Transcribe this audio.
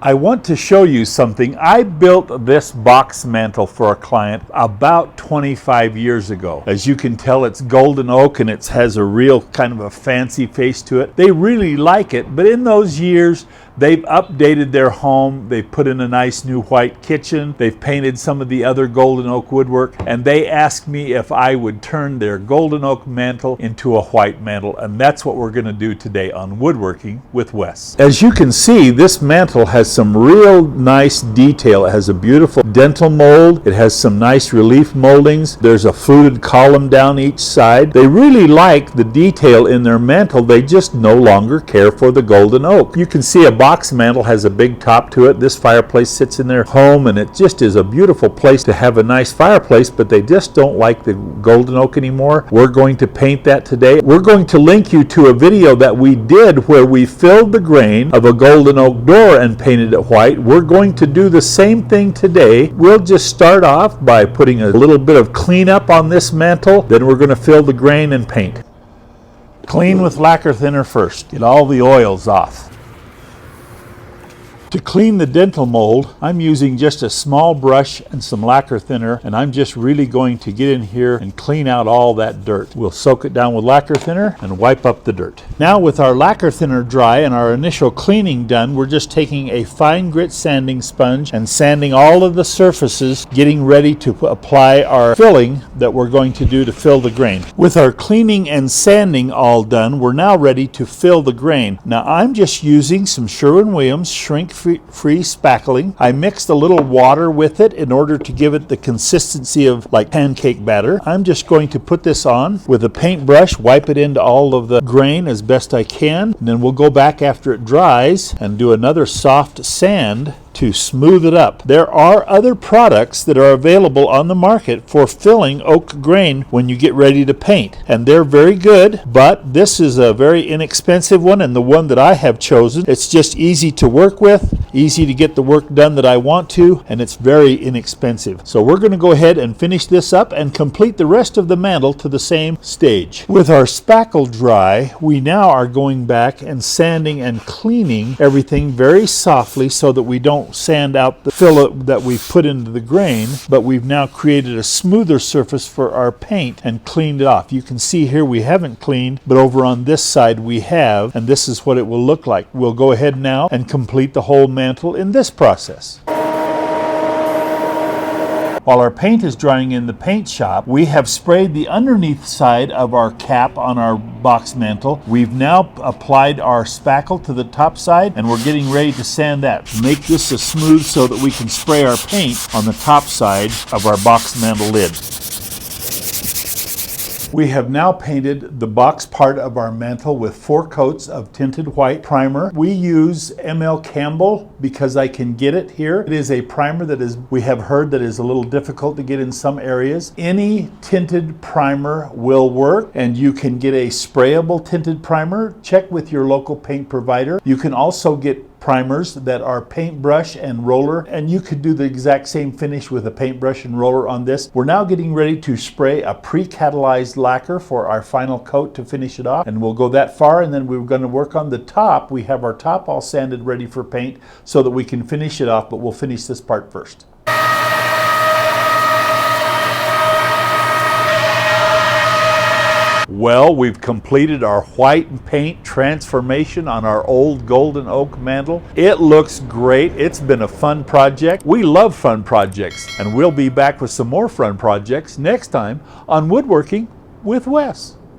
I want to show you something. I built this box mantle for a client about 25 years ago. As you can tell, it's golden oak and it has a real kind of a fancy face to it. They really like it, but in those years, they've updated their home. They've put in a nice new white kitchen. They've painted some of the other golden oak woodwork, and they asked me if I would turn their golden oak mantle into a white mantle, and that's what we're going to do today on Woodworking with Wes. As you can see, this mantle has some real nice detail. It has a beautiful dentil mold. It has some nice relief moldings. There's a fluted column down each side. They really like the detail in their mantle. They just no longer care for the golden oak. You can see a box mantle has a big top to it. This fireplace sits in their home, and it just is a beautiful place to have a nice fireplace, but they just don't like the golden oak anymore. We're going to paint that today. We're going to link you to a video that we did where we filled the grain of a golden oak door and painted it white. We're going to do the same thing today. We'll just start off by putting a little bit of cleanup on this mantle, then we're going to fill the grain and paint. Clean with lacquer thinner first. Get all the oils off. To clean the dentil mold, I'm using just a small brush and some lacquer thinner, and I'm just really going to get in here and clean out all that dirt. We'll soak it down with lacquer thinner and wipe up the dirt. Now, with our lacquer thinner dry and our initial cleaning done, we're just taking a fine grit sanding sponge and sanding all of the surfaces, getting ready to apply our filling that we're going to do to fill the grain. With our cleaning and sanding all done, we're now ready to fill the grain. Now, I'm just using some Sherwin-Williams shrink-free spackling. I mixed a little water with it in order to give it the consistency of like pancake batter. I'm just going to put this on with a paintbrush, wipe it into all of the grain as best I can, and then we'll go back after it dries and do another soft sand to smooth it up. There are other products that are available on the market for filling oak grain when you get ready to paint, and they're very good, but this is a very inexpensive one, and the one that I have chosen, it's just easy to work with, easy to get the work done that I want to, and it's very inexpensive. So we're going to go ahead and finish this up and complete the rest of the mantle to the same stage. With our spackle dry, we now are going back and sanding and cleaning everything very softly so that we don't sand out the fillet that we've put into the grain, but we've now created a smoother surface for our paint and cleaned it off. You can see here we haven't cleaned, but over on this side we have, and this is what it will look like. We'll go ahead now and complete the whole mantle in this process. While our paint is drying in the paint shop, we have sprayed the underneath side of our cap on our box mantle. We've now applied our spackle to the top side, and we're getting ready to sand that. Make this as smooth so that we can spray our paint on the top side of our box mantle lid. We have now painted the box part of our mantle with 4 coats of tinted white primer. We use ML Campbell because I can get it here. It is a primer that we have heard that is a little difficult to get in some areas. Any tinted primer will work, and you can get a sprayable tinted primer. Check with your local paint provider. You can also get primers that are paintbrush and roller, and you could do the exact same finish with a paintbrush and roller on this. We're now getting ready to spray a pre-catalyzed lacquer for our final coat to finish it off, and we'll go that far, and then we're going to work on the top. We have our top all sanded ready for paint so that we can finish it off, but we'll finish this part first. Well, we've completed our white paint transformation on our old golden oak mantle. It looks great. It's been a fun project. We love fun projects, and we'll be back with some more fun projects next time on Woodworking with Wes.